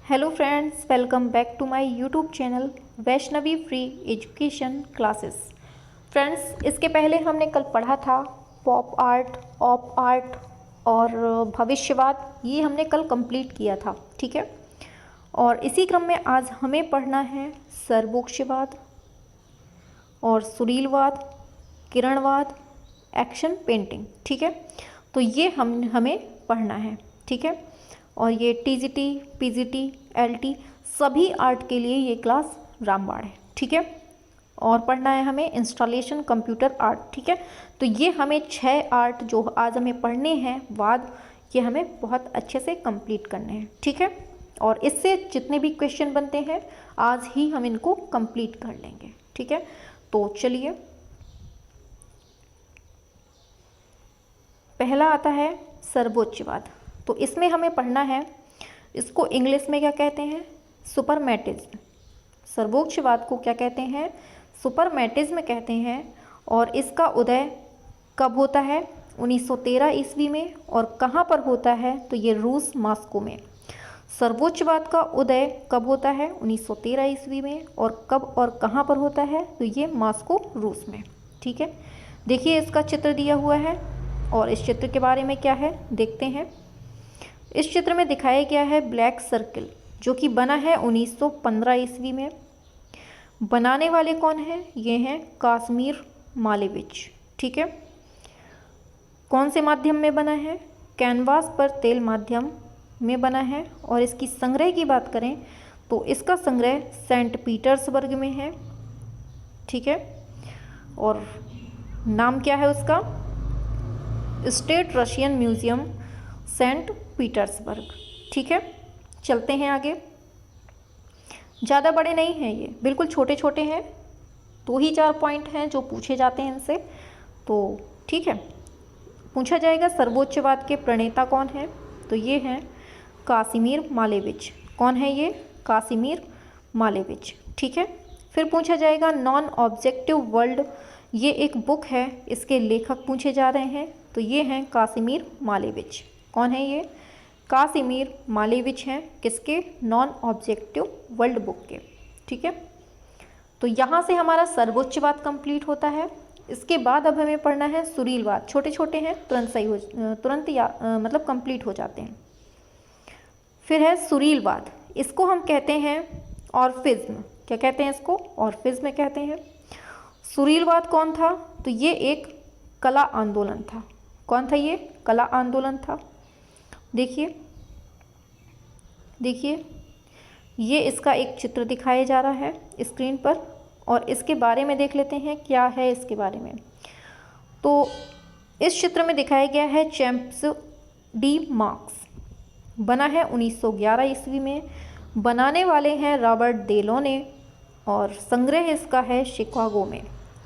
Hello friends, welcome back to my YouTube channel Vaishnavi free education classes. Friends, इसके पहले हमने कल पढ़ा था पॉप आर्ट, ऑप आर्ट और भविष्यवाद। ये हमने कल कंप्लीट किया था, ठीक है। और इसी क्रम में आज हमें पढ़ना है सर्वोक्षवाद और सुरीलवाद, किरणवाद, एक्शन पेंटिंग, ठीक है। तो ये हमें पढ़ना है, ठीक है। और ये टीजीटी, पीजीटी, एलटी सभी आर्ट के लिए ये क्लास रामबाण है, ठीक है। और पढ़ना है हमें इंस्टॉलेशन कंप्यूटर आर्ट, ठीक है। तो ये हमें 6 आर्ट जो आज हमें पढ़ने हैं वाद, ये हमें बहुत अच्छे से कंप्लीट करने हैं, ठीक है। और इससे जितने भी क्वेश्चन बनते हैं आज ही हम इनको कंप्लीट कर लेंगे, ठीक है। तो चलिए, पहला आता है सर्वोच्चवाद। तो इसमें हमें पढ़ना है, इसको इंग्लिश में क्या कहते हैं, सुपरमैटिज्म। सर्वोच्चवाद को क्या कहते हैं, सुपरमैटिज्म कहते हैं। और इसका उदय कब होता है, 1913 ईस्वी में। और कहाँ पर होता है, तो ये रूस, मॉस्को में। सर्वोच्चवाद का उदय कब होता है, 1913 ईस्वी में। और कब और कहाँ पर होता है, तो ये मॉस्को, रूस में, ठीक है। देखिए, इसका चित्र दिया हुआ है और इस चित्र के बारे में क्या है देखते हैं। इस चित्र में दिखाया गया है ब्लैक सर्किल, जो कि बना है 1915 ईस्वी में। बनाने वाले कौन हैं, ये हैं काश्मीर मालेविच, ठीक है। कौन से माध्यम में बना है, कैनवास पर तेल माध्यम में बना है। और इसकी संग्रह की बात करें तो इसका संग्रह सेंट पीटर्सबर्ग में है, ठीक है। और नाम क्या है उसका, state Russian museum Saint Petersburg, ठीक है। चलते हैं आगे। ज़्यादा बड़े नहीं हैं ये, बिल्कुल छोटे छोटे हैं। 2 ही 4 पॉइंट हैं जो पूछे जाते हैं इनसे, तो ठीक है। पूछा जाएगा सर्वोच्चवाद के प्रणेता कौन है, तो ये हैं कासिमिर मालेविच। कौन है ये, कासिमिर मालेविच, ठीक है। फिर पूछा जाएगा नॉन ऑब्जेक्टिव वर्ल्ड, ये एक बुक है, इसके लेखक पूछे जा रहे हैं, तो ये हैं कासिमिर मालेविच। कौन है ये, कासिमिर मालेविच हैं, किसके, नॉन ऑब्जेक्टिव वर्ल्ड बुक के, ठीक है। तो यहाँ से हमारा सर्वोच्चवाद कंप्लीट होता है। इसके बाद अब हमें पढ़ना है सुरीलवाद। छोटे छोटे हैं, तुरंत मतलब कंप्लीट हो जाते हैं। फिर है सुरीलवाद, इसको हम कहते हैं ऑर्फिज्म। क्या कहते हैं इसको, ऑर्फिज्म कहते हैं। सुरीलवाद कौन था, तो ये एक कला आंदोलन था। कौन था ये, कला आंदोलन था। देखिए देखिए, ये इसका एक चित्र दिखाया जा रहा है स्क्रीन पर। और इसके बारे में देख लेते हैं क्या है इसके बारे में। तो इस चित्र में दिखाया गया है चैंप्स डी मार्क्स, बना है 1911 ईस्वी में। बनाने वाले हैं रॉबर्ट डेलोने। और संग्रह इसका है शिकागो में,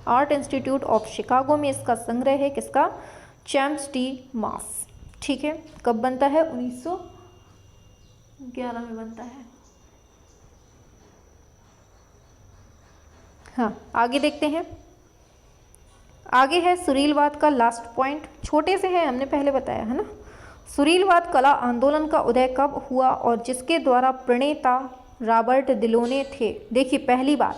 आर्ट इंस्टीट्यूट ऑफ शिकागो में इसका संग्रह है, किसका, चैंप्स डी मार्क्स, ठीक है। कब बनता है, 1911 में बनता है। हाँ, आगे देखते हैं। आगे है सुरीलवाद का लास्ट पॉइंट, छोटे से है, हमने पहले बताया है ना। सुरीलवाद कला आंदोलन का उदय कब हुआ और जिसके द्वारा प्रणेता रॉबर्ट डेलोने थे। देखिए, पहली बात,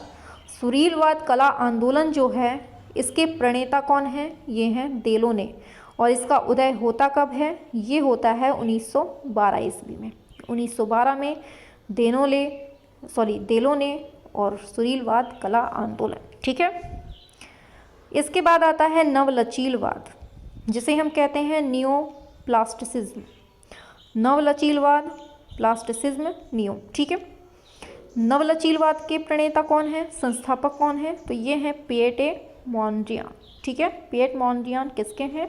सुरीलवाद कला आंदोलन जो है इसके प्रणेता कौन हैं, ये हैं डेलोने। और इसका उदय होता कब है, ये होता है 1912 ईस्वी में। 1912 में डेलोने और सुरीलवाद कला आंदोलन, ठीक है। इसके बाद आता है नवलचीलवाद, जिसे हम कहते हैं नियो प्लास्टिसिज्म। नवलचीलवाद, प्लास्टिसिज्म, नियो, ठीक है। नवलचीलवाद के प्रणेता कौन है, संस्थापक कौन है, तो ये हैं पिएटे मोंड्रियान, ठीक है। पिएट मोंड्रियान किसके हैं,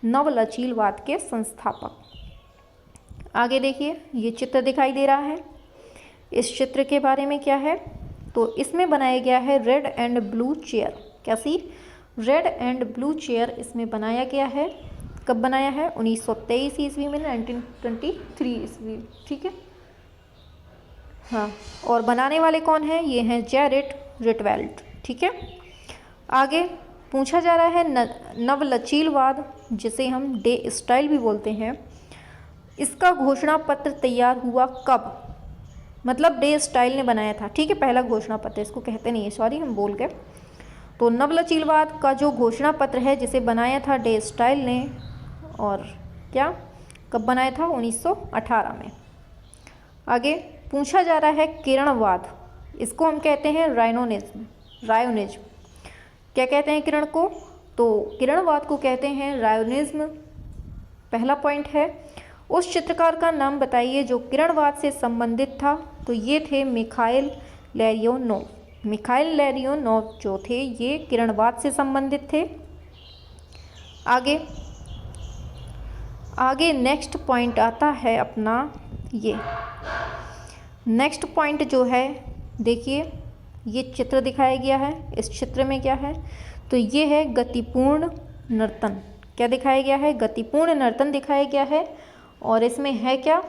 नवलचीलवाद के संस्थापक। आगे देखिए, ये चित्र दिखाई दे रहा है। इस चित्र के बारे में क्या है, तो इसमें बनाया गया है रेड एंड ब्लू चेयर। कैसी, रेड एंड ब्लू चेयर इसमें बनाया गया है। कब बनाया है, 1923 ईस्वी में, 1923 ईस्वी, ठीक है। हाँ, और बनाने वाले कौन हैं, ये हैं जैरेट रिटवेल्ट, ठीक है। आगे पूछा जा रहा है नवलचीलवाद, जिसे हम डे स्टाइल भी बोलते हैं, इसका घोषणा पत्र तैयार हुआ कब, मतलब डे स्टाइल ने बनाया था, ठीक है, पहला घोषणा पत्र, इसको कहते नहीं है, सॉरी हम बोल गए। तो नवलचीलवाद का जो घोषणा पत्र है जिसे बनाया था डे स्टाइल ने, और क्या कब बनाया था, 1918 में। आगे पूछा जा रहा है किरणवाद, इसको हम कहते हैं रायोनिज्म। क्या कहते हैं किरण को, तो किरणवाद को कहते हैं रायोनिज्म। पहला पॉइंट है उस चित्रकार का नाम बताइए जो किरणवाद से संबंधित था, तो ये थे मिखाइल लैरियोनोव जो थे ये किरणवाद से संबंधित थे। आगे नेक्स्ट पॉइंट आता है अपना, ये नेक्स्ट पॉइंट जो है, देखिए ये चित्र दिखाया गया है, इस चित्र में क्या है, तो ये है गतिपूर्ण नर्तन। क्या दिखाया गया है, गतिपूर्ण नर्तन दिखाया गया है। और इसमें है क्या,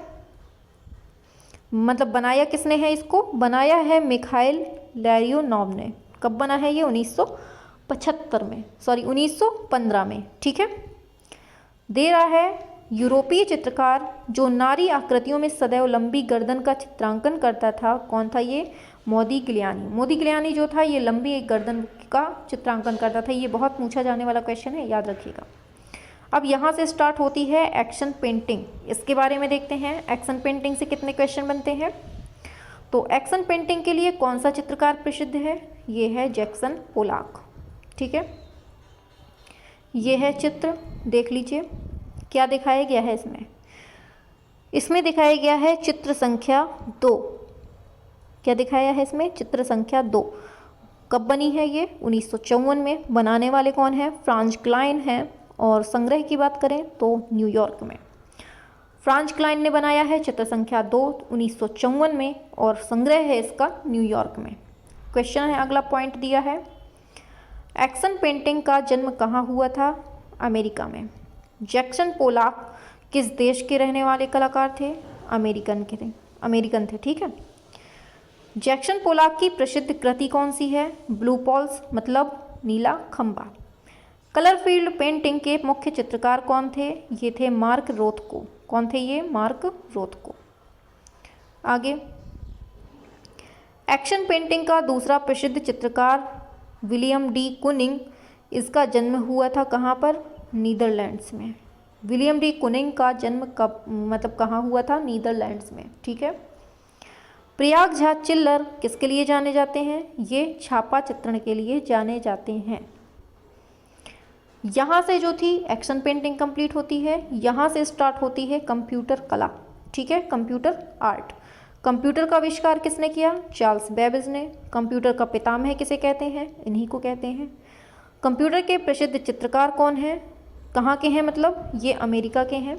मतलब बनाया किसने है, इसको बनाया है मिखाइल लैरियोनोव ने। कब बना है ये, 1975 में, सॉरी 1915 में, ठीक है। दे रहा है यूरोपीय चित्रकार जो नारी आकृतियों में सदैव लंबी गर्दन का चित्रांकन करता था, कौन था ये, मोदिग्लियानी जो था ये लंबी एक गर्दन का चित्रांकन करता था। ये बहुत पूछा जाने वाला क्वेश्चन है, याद रखिएगा। अब यहाँ से स्टार्ट होती है एक्शन पेंटिंग, इसके बारे में देखते हैं। एक्शन पेंटिंग से कितने क्वेश्चन बनते हैं, तो एक्शन पेंटिंग के लिए कौन सा चित्रकार प्रसिद्ध है, ये है जैक्सन पोलाक, ठीक है। ये है चित्र, देख लीजिए क्या दिखाया गया है इसमें दिखाया गया है चित्र संख्या 2। क्या दिखाया है इसमें, चित्र संख्या 2। कब बनी है ये, 1954 में। बनाने वाले कौन है, फ्रांज क्लाइन है। और संग्रह की बात करें तो न्यूयॉर्क में फ्रांज क्लाइन ने बनाया है चित्र संख्या 2 1954 में, और संग्रह है इसका न्यूयॉर्क में। क्वेश्चन है, अगला पॉइंट दिया है, एक्शन पेंटिंग का जन्म कहाँ हुआ था, अमेरिका में। जैक्सन पोलाक किस देश के रहने वाले कलाकार थे, अमेरिकन थे, ठीक है। जैक्सन पोलाक की प्रसिद्ध कृति कौन सी है, ब्लू पॉल्स, मतलब नीला खंबा। कलर फील्ड पेंटिंग के मुख्य चित्रकार कौन थे, ये थे मार्क रोथको। कौन थे ये, मार्क रोथको। आगे एक्शन पेंटिंग का दूसरा प्रसिद्ध चित्रकार विलियम डी कुनिंग, इसका जन्म हुआ था कहाँ पर, नीदरलैंड्स में। विलियम डी कुनिंग का जन्म कब, मतलब कहाँ हुआ था, नीदरलैंड्स में, ठीक है। प्रयाग झा चिल्लर किसके लिए जाने जाते हैं, ये छापा चित्रण के लिए जाने जाते हैं। यहाँ से जो थी एक्शन पेंटिंग कंप्लीट होती है, यहाँ से स्टार्ट होती है कंप्यूटर कला, ठीक है, कंप्यूटर आर्ट। कंप्यूटर का आविष्कार किसने किया, चार्ल्स बेबेज ने। कंप्यूटर का पितामह किसे कहते हैं, इन्हीं को कहते हैं। कंप्यूटर के प्रसिद्ध चित्रकार कौन हैं, कहाँ के हैं, मतलब ये अमेरिका के हैं।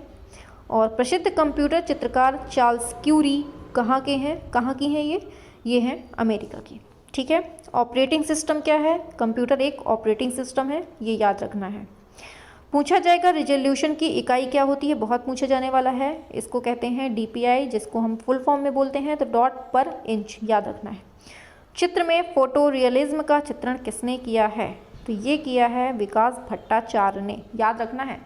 और प्रसिद्ध कंप्यूटर चित्रकार चार्ल्स क्यूरी कहाँ के हैं, कहाँ की हैं ये हैं अमेरिका की, ठीक है। ऑपरेटिंग सिस्टम क्या है, कंप्यूटर एक ऑपरेटिंग सिस्टम है, ये याद रखना है। पूछा जाएगा रिजोल्यूशन की इकाई क्या होती है, बहुत पूछा जाने वाला है। इसको कहते हैं DPI, जिसको हम फुल फॉर्म में बोलते हैं, तो डॉट पर इंच, याद रखना है। चित्र में फोटो रियलिज्म का चित्रण किसने किया है, तो ये किया है विकास भट्टाचार्य ने, याद रखना है।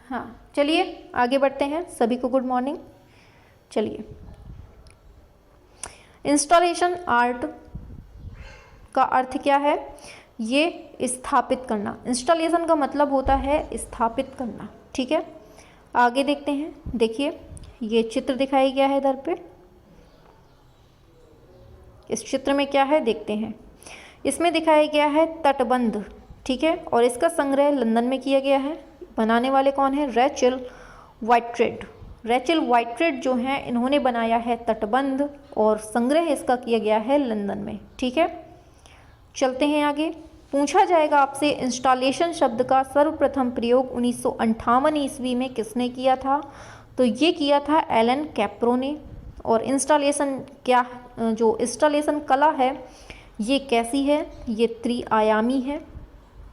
हाँ चलिए आगे बढ़ते हैं, सभी को गुड मॉर्निंग। चलिए, इंस्टॉलेशन आर्ट का अर्थ क्या है, ये स्थापित करना। इंस्टॉलेशन का मतलब होता है स्थापित करना, ठीक है। आगे देखते हैं, देखिए ये चित्र दिखाया गया है इधर पे। इस चित्र में क्या है देखते हैं, इसमें दिखाया गया है तटबंध, ठीक है, और इसका संग्रह लंदन में किया गया है। बनाने वाले कौन है, रैचल वाइट्रेड जो हैं इन्होंने बनाया है तटबंध, और संग्रह इसका किया गया है लंदन में, ठीक है। चलते हैं आगे। पूछा जाएगा आपसे इंस्टॉलेशन शब्द का सर्वप्रथम प्रयोग 1958 ईस्वी में किसने किया था, तो ये किया था एलन कैप्रो ने। और इंस्टॉलेशन क्या, जो इंस्टॉलेशन कला है ये कैसी है, ये त्रिआयामी है।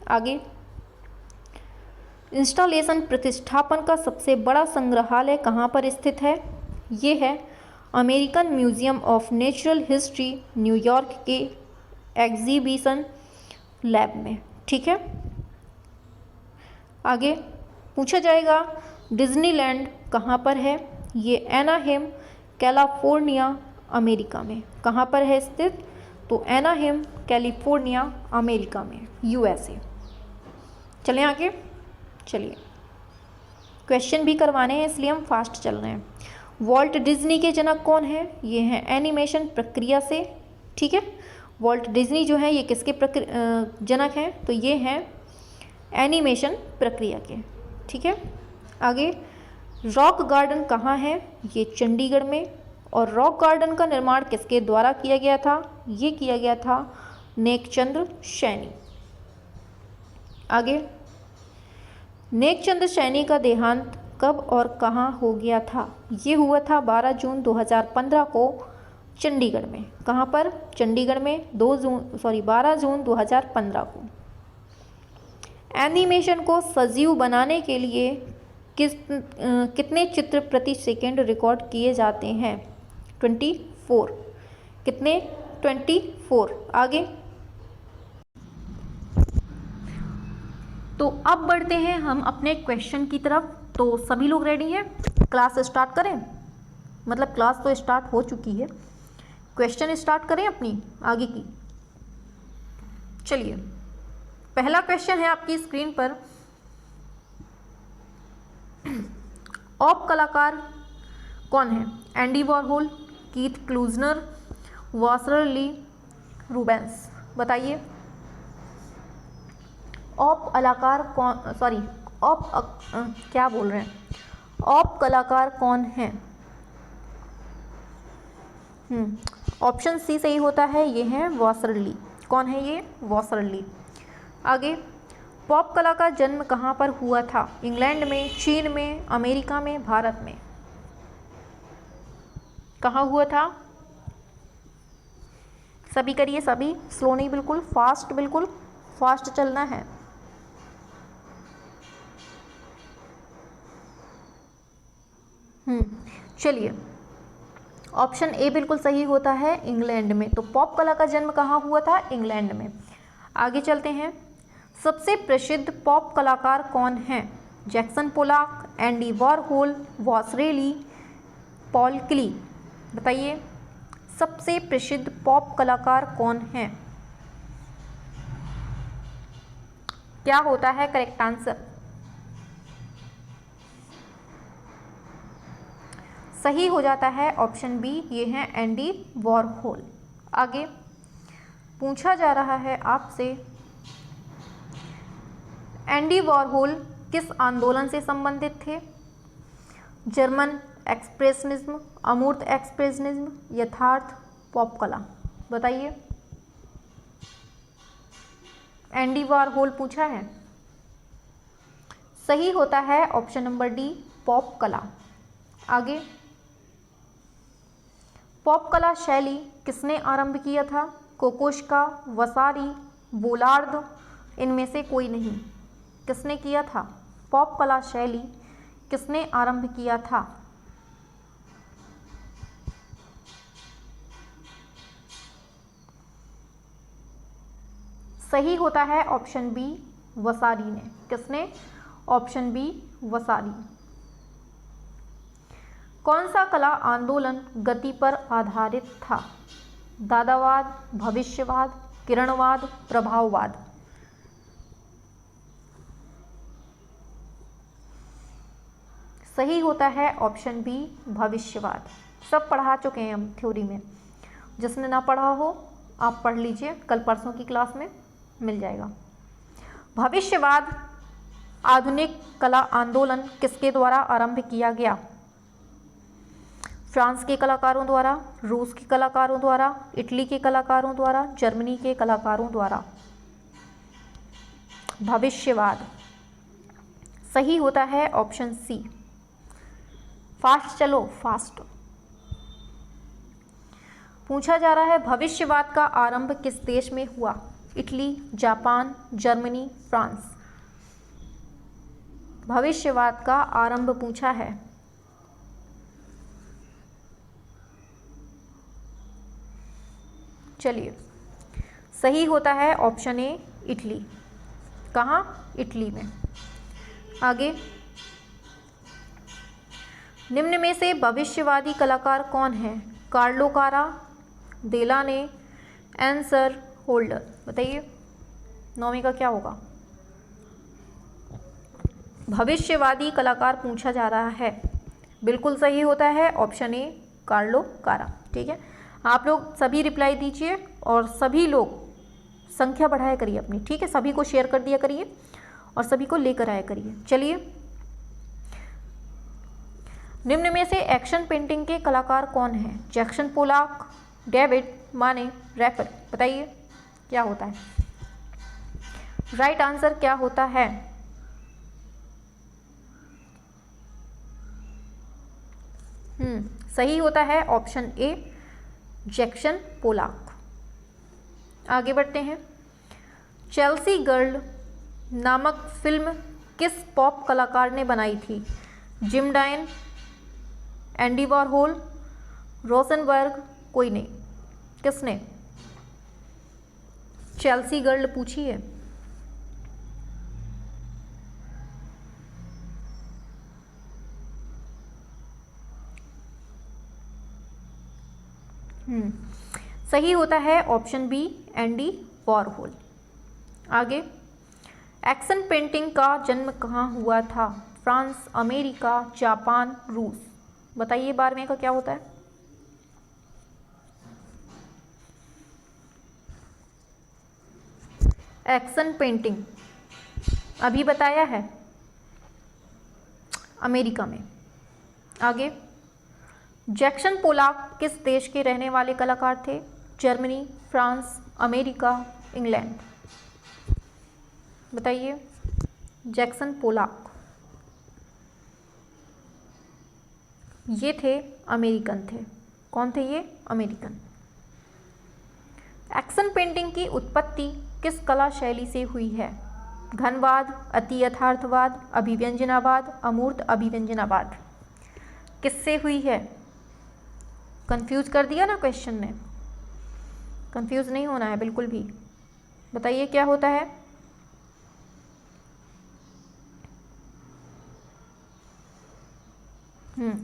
आगे, इंस्टॉलेशन प्रतिष्ठापन का सबसे बड़ा संग्रहालय कहाँ पर स्थित है, ये है American museum of natural history, New York के एग्जीबिशन लैब में, ठीक है। आगे पूछा जाएगा डिज्नीलैंड कहाँ पर है, ये एनाहेम कैलिफोर्निया अमेरिका में। कहाँ पर है स्थित? तो एनाहेम कैलिफोर्निया अमेरिका में, यूएसए। चलें आगे, चलिए क्वेश्चन भी करवाने हैं इसलिए हम फास्ट चल रहे हैं। वॉल्ट डिज्नी के जनक कौन है? ये हैं एनिमेशन प्रक्रिया से, ठीक है। वॉल्ट डिज्नी जो है ये किसके जनक हैं? तो ये हैं एनिमेशन प्रक्रिया के, ठीक है। आगे, रॉक गार्डन कहाँ है? ये चंडीगढ़ में। और रॉक गार्डन का निर्माण किसके द्वारा किया गया था? ये किया गया था नेकचंद्र सैनी। आगे, नेकचंद्र सैनी का देहांत कब और कहाँ हो गया था? ये हुआ था 12 जून 2015 को चंडीगढ़ में। कहाँ पर? चंडीगढ़ में 12 जून 2015 को। एनिमेशन को सजीव बनाने के लिए कितने चित्र प्रति सेकंड रिकॉर्ड किए जाते हैं? 24। कितने? 24। आगे, तो अब बढ़ते हैं हम अपने क्वेश्चन की तरफ। तो सभी लोग रेडी हैं? क्लास स्टार्ट करें? मतलब क्लास तो स्टार्ट हो चुकी है, क्वेश्चन स्टार्ट करें अपनी आगे की। चलिए, पहला क्वेश्चन है आपकी स्क्रीन पर। ऑप कलाकार कौन है? Andy Warhol, Keith Klusener, Vasarely, Rubens. बताइए, ऑप कलाकार कौन, सॉरी ऑप क्या बोल रहे हैं, ऑप कलाकार कौन है? ऑप्शन सी सही होता है, ये है वासर ली। कौन है ये? वासर ली। आगे, पॉप कला का जन्म कहाँ पर हुआ था? इंग्लैंड में, चीन में, अमेरिका में, भारत में। कहाँ हुआ था? सभी करिए, सभी स्लो नहीं, बिल्कुल फास्ट चलना है। चलिए, ऑप्शन ए बिल्कुल सही होता है, इंग्लैंड में। तो पॉप कला का जन्म कहाँ हुआ था? इंग्लैंड में। आगे चलते हैं। सबसे प्रसिद्ध पॉप कलाकार कौन हैं? Jackson Pollock, Andy Warhol, वॉसरेली, Paul क्ली। बताइए, सबसे प्रसिद्ध पॉप कलाकार कौन हैं? क्या होता है करेक्ट आंसर? सही हो जाता है ऑप्शन बी, ये हैं एंडी वॉरहोल। आगे पूछा जा रहा है आपसे, एंडी वॉरहोल किस आंदोलन से संबंधित थे? जर्मन एक्सप्रेशनिज्म, अमूर्त एक्सप्रेशनिज्म, यथार्थ पॉप कला। बताइए, एंडी वॉरहोल पूछा है। सही होता है ऑप्शन नंबर डी, पॉप कला। आगे, पॉप कला शैली किसने आरंभ किया था? कोकोश्का, वसारी, बोलार्द, इनमें से कोई नहीं। किसने किया था? पॉप कला शैली किसने आरंभ किया था? सही होता है ऑप्शन बी, वसारी ने। किसने? Option B, Vasari. कौन सा कला आंदोलन गति पर आधारित था? दादावाद, भविष्यवाद, किरणवाद, प्रभाववाद। सही होता है ऑप्शन बी, भविष्यवाद। सब पढ़ा चुके हैं हम थ्योरी में, जिसने ना पढ़ा हो आप पढ़ लीजिए, कल परसों की क्लास में मिल जाएगा। भविष्यवाद आधुनिक कला आंदोलन किसके द्वारा आरंभ किया गया? फ्रांस के कलाकारों द्वारा, रूस के कलाकारों द्वारा, इटली के कलाकारों द्वारा, जर्मनी के कलाकारों द्वारा। भविष्यवाद सही होता है ऑप्शन सी। फास्ट चलो, फास्ट। पूछा जा रहा है, भविष्यवाद का आरंभ किस देश में हुआ? Italy, Japan, Germany, France. भविष्यवाद का आरंभ पूछा है। चलिए, सही होता है ऑप्शन ए, इटली। कहाँ? इटली में। आगे, निम्न में से भविष्यवादी कलाकार कौन है? कार्लो कारा, देलाने, एंसर, होल्डर। बताइए 9वीं का क्या होगा? भविष्यवादी कलाकार पूछा जा रहा है। बिल्कुल सही होता है ऑप्शन ए, कार्लो कारा। ठीक है, आप लोग सभी रिप्लाई दीजिए और सभी लोग संख्या बढ़ाया करिए अपनी। ठीक है, सभी को शेयर कर दिया करिए और सभी को लेकर आया करिए। चलिए, निम्न में से एक्शन पेंटिंग के कलाकार कौन हैं? जैक्सन पोलाक, डेविड माने, रैफल। बताइए क्या होता है? राइट आंसर क्या होता है? सही होता है ऑप्शन ए, जैक्सन पोलाक। आगे बढ़ते हैं। चेल्सी गर्ल नामक फिल्म किस पॉप कलाकार ने बनाई थी? Jim Dine, Andy Warhol, Rosenberg, कोई नहीं। किसने चेल्सी गर्ल पूछी है? सही होता है ऑप्शन बी, एंडी वॉरहोल। आगे, एक्शन पेंटिंग का जन्म कहाँ हुआ था? फ्रांस, अमेरिका, जापान, रूस। बताइए 12वें का क्या होता है? एक्शन पेंटिंग अभी बताया है, अमेरिका में। आगे, जैक्सन पोलाक किस देश के रहने वाले कलाकार थे? Germany, France, America, England. बताइए, जैक्सन पोलाक ये थे अमेरिकन थे। कौन थे ये? अमेरिकन। एक्शन पेंटिंग की उत्पत्ति किस कला शैली से हुई है? घनवाद, अति यथार्थवाद, अभिव्यंजनावाद, अमूर्त अभिव्यंजनावाद। किससे हुई है? कंफ्यूज कर दिया ना क्वेश्चन ने? कंफ्यूज नहीं होना है बिल्कुल भी। बताइए क्या होता है?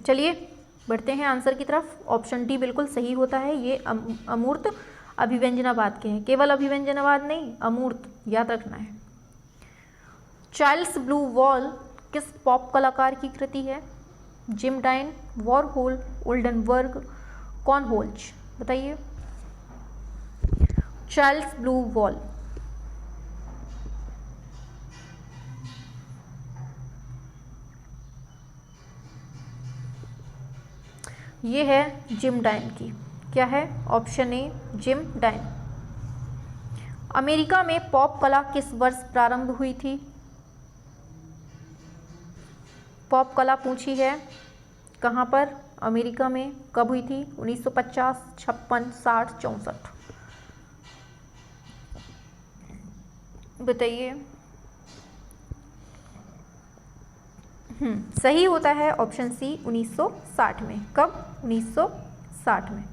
चलिए बढ़ते हैं आंसर की तरफ। ऑप्शन डी बिल्कुल सही होता है। ये अमूर्त अभिव्यंजनावाद के हैं। केवल अभिव्यंजनावाद नहीं, अमूर्त, याद रखना है। चाइल्ड्स ब्लू वॉल किस पॉप कलाकार की कृति है? Jim Dine, Warhol, Oldenburg, Cornholz. बताइए, चाइल्ड्स ब्लू वॉल ये है जिम डाइन की। क्या है? Option A, Jim Dine. America में पॉप कला किस वर्ष प्रारंभ हुई थी? पॉप कला पूछी है, कहाँ पर? अमेरिका में। कब हुई थी? 1950, 56, 60, 64। बताइए। सही होता है ऑप्शन सी, 1960 में। कब? 1960 में।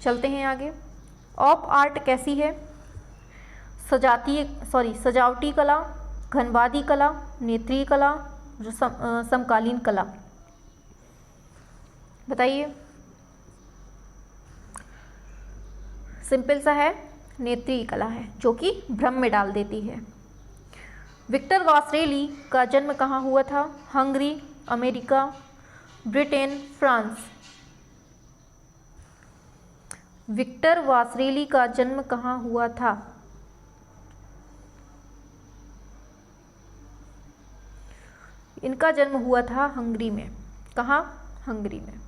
चलते हैं आगे। ऑप आर्ट कैसी है? सजावटी कला, घनवादी कला, नेत्रीय कला, समकालीन कला। बताइए। सिंपल सा है, नेत्रीय कला है, जो कि भ्रम में डाल देती है। विक्टर वासरेली का जन्म कहाँ हुआ था? Hungary, America, Britain, France. Victor Vasarely का जन्म कहाँ हुआ था? इनका जन्म हुआ था हंगरी में। कहाँ? हंगरी में।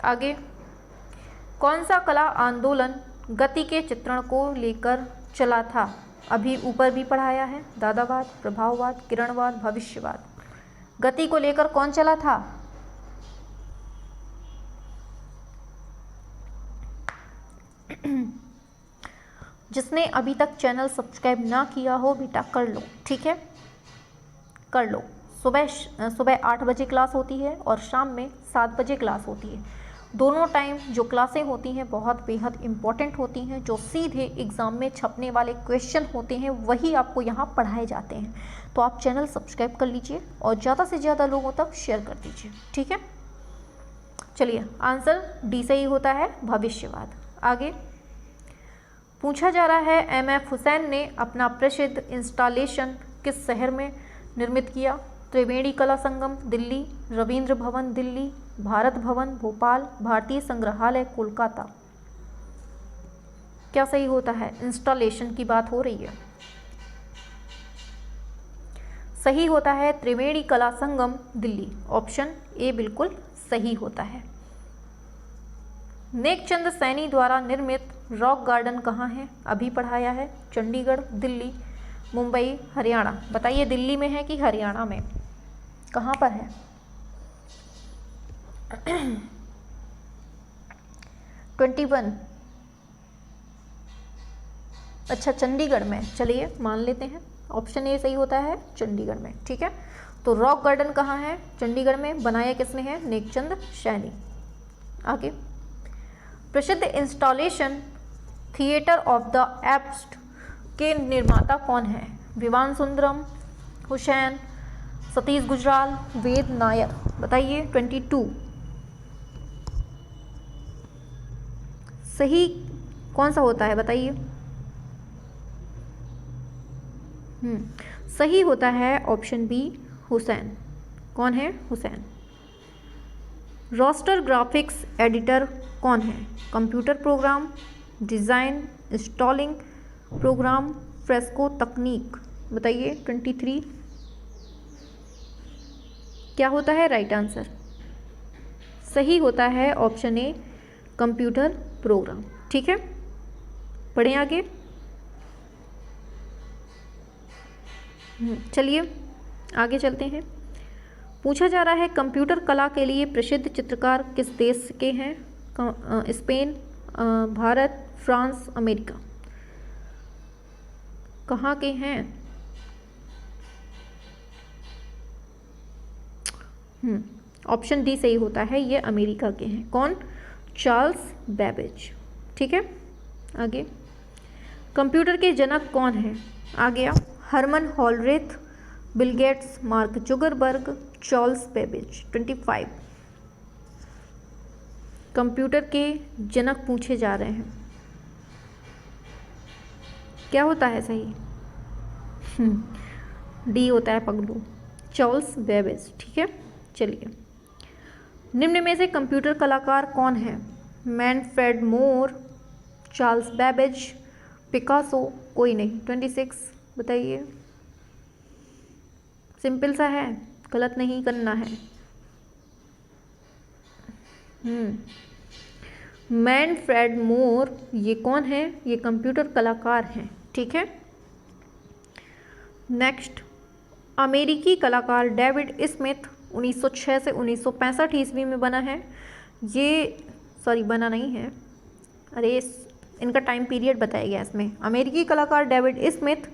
आगे, कौन सा कला आंदोलन गति के चित्रण को लेकर चला था? अभी ऊपर भी पढ़ाया है। दादावाद, प्रभाववाद, किरणवाद, भविष्यवाद। गति को लेकर कौन चला था? जिसने अभी तक चैनल सब्सक्राइब ना किया हो बेटा कर लो, ठीक है, कर लो। सुबह 8 बजे क्लास होती है और शाम में 7 बजे क्लास होती है। दोनों टाइम जो क्लासें होती हैं बहुत बेहद इम्पॉर्टेंट होती हैं, जो सीधे एग्ज़ाम में छपने वाले क्वेश्चन होते हैं वही आपको यहाँ पढ़ाए जाते हैं। तो आप चैनल सब्सक्राइब कर लीजिए और ज़्यादा से ज़्यादा लोगों तक शेयर कर दीजिए, ठीक है। चलिए, आंसर डी सही होता है, भविष्यवाद। आगे पूछा जा रहा है, MF हुसैन ने अपना प्रसिद्ध इंस्टॉलेशन किस शहर में निर्मित किया? त्रिवेणी कला संगम दिल्ली, रविंद्र भवन दिल्ली, भारत भवन भोपाल, भारतीय संग्रहालय कोलकाता। क्या सही होता है? इंस्टॉलेशन की बात हो रही है। सही होता है त्रिवेणी कला संगम दिल्ली, ऑप्शन ए बिल्कुल सही होता है। नेकचंद सैनी द्वारा निर्मित रॉक गार्डन कहाँ है? अभी पढ़ाया है। चंडीगढ़, दिल्ली, मुंबई, हरियाणा। बताइए दिल्ली में है कि हरियाणा में, कहाँ पर है? 21। अच्छा, चंडीगढ़ में। चलिए मान लेते हैं ऑप्शन ए सही होता है, चंडीगढ़ में, ठीक है। तो रॉक गार्डन कहाँ है? चंडीगढ़ में। बनाया किसने है? नेकचंद सैनी। आगे, प्रसिद्ध installation theatre of the apps के निर्माता कौन है? विवान सुंदरम, हुसैन, सतीश गुजराल, वेद नायर। बताइए 22 सही कौन सा होता है? बताइए। सही होता है ऑप्शन बी, हुसैन। कौन है? हुसैन। रास्टर ग्राफिक्स एडिटर कौन है? Computer program, design, installing program, fresco तकनीक। बताइए 23 क्या होता है राइट आंसर? सही होता है ऑप्शन ए, कंप्यूटर प्रोग्राम, ठीक है। पढ़ें आगे। चलिए आगे चलते हैं। पूछा जा रहा है, कंप्यूटर कला के लिए प्रसिद्ध चित्रकार किस देश के हैं? Spain, Bharat, France, America. कहाँ के हैं? ऑप्शन डी सही होता है, ये अमेरिका के हैं। कौन? चार्ल्स बेबेज, ठीक है। आगे, कंप्यूटर के जनक कौन है? आ गया, Herman Hollerith, Bill Gates, Mark Zuckerberg, Charles Babbage. 25 computer के जनक पूछे जा रहे हैं, क्या होता है सही? डी होता है पगलू, चार्ल्स बेबेज, ठीक है। चलिए, निम्न में से कंप्यूटर कलाकार कौन है? मैनफ्रेड मोर, चार्ल्स बेबेज, पिकासो, कोई नहीं। 26 बताइए। सिंपल सा है, गलत नहीं करना है। मैनफ्रेड मोर ये कौन है? ये कंप्यूटर कलाकार हैं, ठीक है। नेक्स्ट, अमेरिकी कलाकार डेविड स्मिथ 1906 से 1965 ईस्वी में बना है। ये बना नहीं है, अरे इनका टाइम पीरियड बताया गया इसमें। अमेरिकी कलाकार डेविड स्मिथ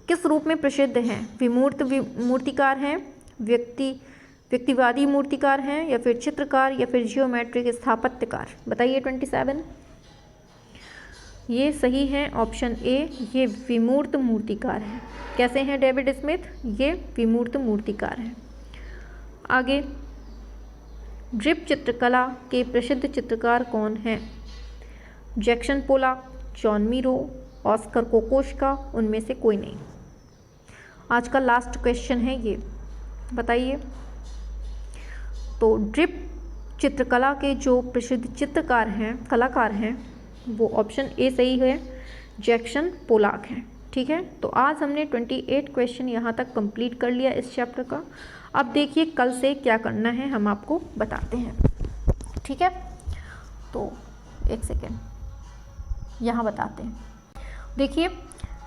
किस रूप में प्रसिद्ध हैं? विमूर्त मूर्तिकार हैं, व्यक्तिवादी मूर्तिकार हैं, या फिर चित्रकार, या फिर जियोमेट्रिक स्थापत्यकार। बताइए 27 ये सही है ऑप्शन ए, ये विमूर्त मूर्तिकार हैं। कैसे हैं डेविड स्मिथ? ये विमूर्त मूर्तिकार हैं। आगे, ड्रिप चित्रकला के प्रसिद्ध चित्रकार कौन हैं? Jackson Pollock, Joan Miro, Oskar Kokoschka, उनमें से कोई नहीं। आज का लास्ट क्वेश्चन है ये, बताइए। तो ड्रिप चित्रकला के जो प्रसिद्ध चित्रकार हैं, कलाकार हैं, वो ऑप्शन ए सही है, जैक्सन पोलॉक हैं, ठीक है। तो आज हमने 28 क्वेश्चन यहाँ तक कंप्लीट कर लिया इस चैप्टर का। अब देखिए कल से क्या करना है हम आपको बताते हैं, ठीक है। तो एक सेकेंड यहाँ बताते हैं। देखिए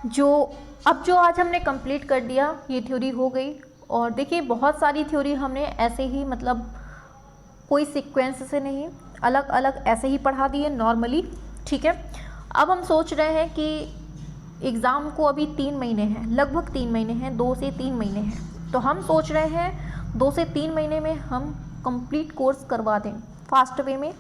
जो आज हमने कंप्लीट कर दिया, ये थ्योरी हो गई। और देखिए बहुत सारी थ्योरी हमने ऐसे ही मतलब कोई सीक्वेंस से नहीं, अलग अलग ऐसे ही पढ़ा दिए नॉर्मली, ठीक है। अब हम सोच रहे हैं कि एग्ज़ाम को अभी 3 महीने हैं, लगभग 3 महीने हैं, 2 से 3 महीने हैं। तो हम सोच रहे हैं 2 से 3 महीने में हम कंप्लीट कोर्स करवा दें फास्ट वे में,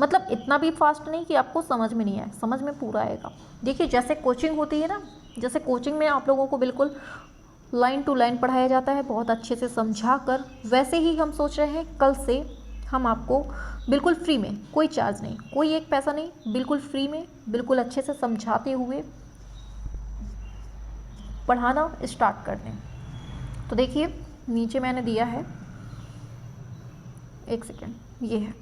मतलब इतना भी फास्ट नहीं कि आपको समझ में नहीं आए, समझ में पूरा आएगा। देखिए जैसे कोचिंग होती है ना, जैसे कोचिंग में आप लोगों को बिल्कुल लाइन टू लाइन पढ़ाया जाता है बहुत अच्छे से समझा कर, वैसे ही हम सोच रहे हैं कल से हम आपको बिल्कुल फ्री में, कोई चार्ज नहीं, कोई एक पैसा नहीं, बिल्कुल फ्री में, बिल्कुल अच्छे से समझाते हुए पढ़ाना स्टार्ट कर दें। तो देखिए नीचे मैंने दिया है, एक सेकेंड, ये है।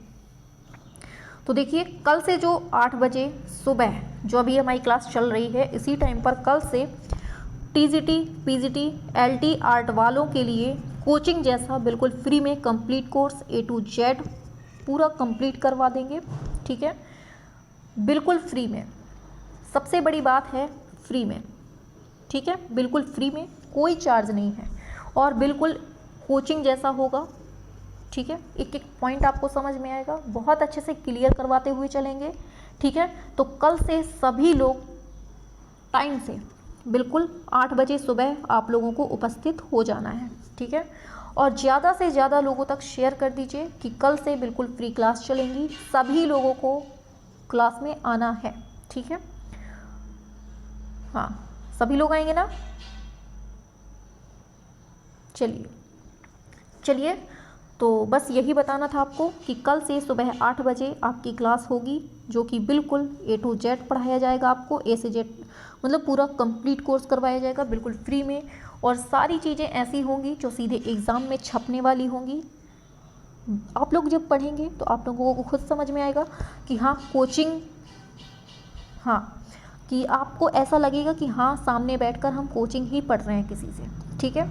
तो देखिए कल से जो 8 बजे सुबह जो अभी हमारी क्लास चल रही है, इसी टाइम पर कल से टीजीटी, पीजीटी, एलटी आर्ट वालों के लिए कोचिंग जैसा बिल्कुल फ्री में complete course A to Z पूरा कंप्लीट करवा देंगे। ठीक है, बिल्कुल फ्री में, सबसे बड़ी बात है फ्री में। ठीक है, बिल्कुल फ्री में, कोई चार्ज नहीं है और बिल्कुल कोचिंग जैसा होगा। ठीक है, एक एक पॉइंट आपको समझ में आएगा, बहुत अच्छे से क्लियर करवाते हुए चलेंगे। ठीक है, तो कल से सभी लोग टाइम से बिल्कुल 8 बजे सुबह आप लोगों को उपस्थित हो जाना है। ठीक है, और ज़्यादा से ज़्यादा लोगों तक शेयर कर दीजिए कि कल से बिल्कुल फ्री क्लास चलेंगी, सभी लोगों को क्लास में आना है। ठीक है, हाँ सभी लोग आएंगे ना? चलिए तो बस यही बताना था आपको कि कल से सुबह 8 बजे आपकी क्लास होगी, जो कि बिल्कुल A to Z पढ़ाया जाएगा आपको, A से Z मतलब पूरा कंप्लीट कोर्स करवाया जाएगा बिल्कुल फ्री में। और सारी चीज़ें ऐसी होंगी जो सीधे एग्ज़ाम में छपने वाली होंगी। आप लोग जब पढ़ेंगे तो आप लोगों को खुद समझ में आएगा कि हाँ कोचिंग, हाँ कि आपको ऐसा लगेगा कि हाँ सामने बैठकर हम कोचिंग ही पढ़ रहे हैं किसी से। ठीक है,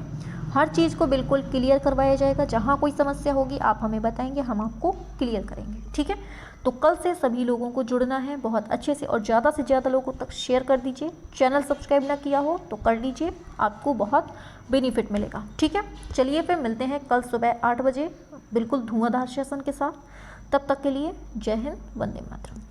हर चीज़ को बिल्कुल क्लियर करवाया जाएगा, जहाँ कोई समस्या होगी आप हमें बताएंगे, हम आपको क्लियर करेंगे। ठीक है, तो कल से सभी लोगों को जुड़ना है बहुत अच्छे से और ज़्यादा से ज़्यादा लोगों तक शेयर कर दीजिए। चैनल सब्सक्राइब ना किया हो तो कर लीजिए, आपको बहुत बेनिफिट मिलेगा। ठीक है, चलिए फिर मिलते हैं कल सुबह 8 बजे बिल्कुल धुआंधार सेशन के साथ। तब तक के लिए जय हिंद, वंदे मातरम।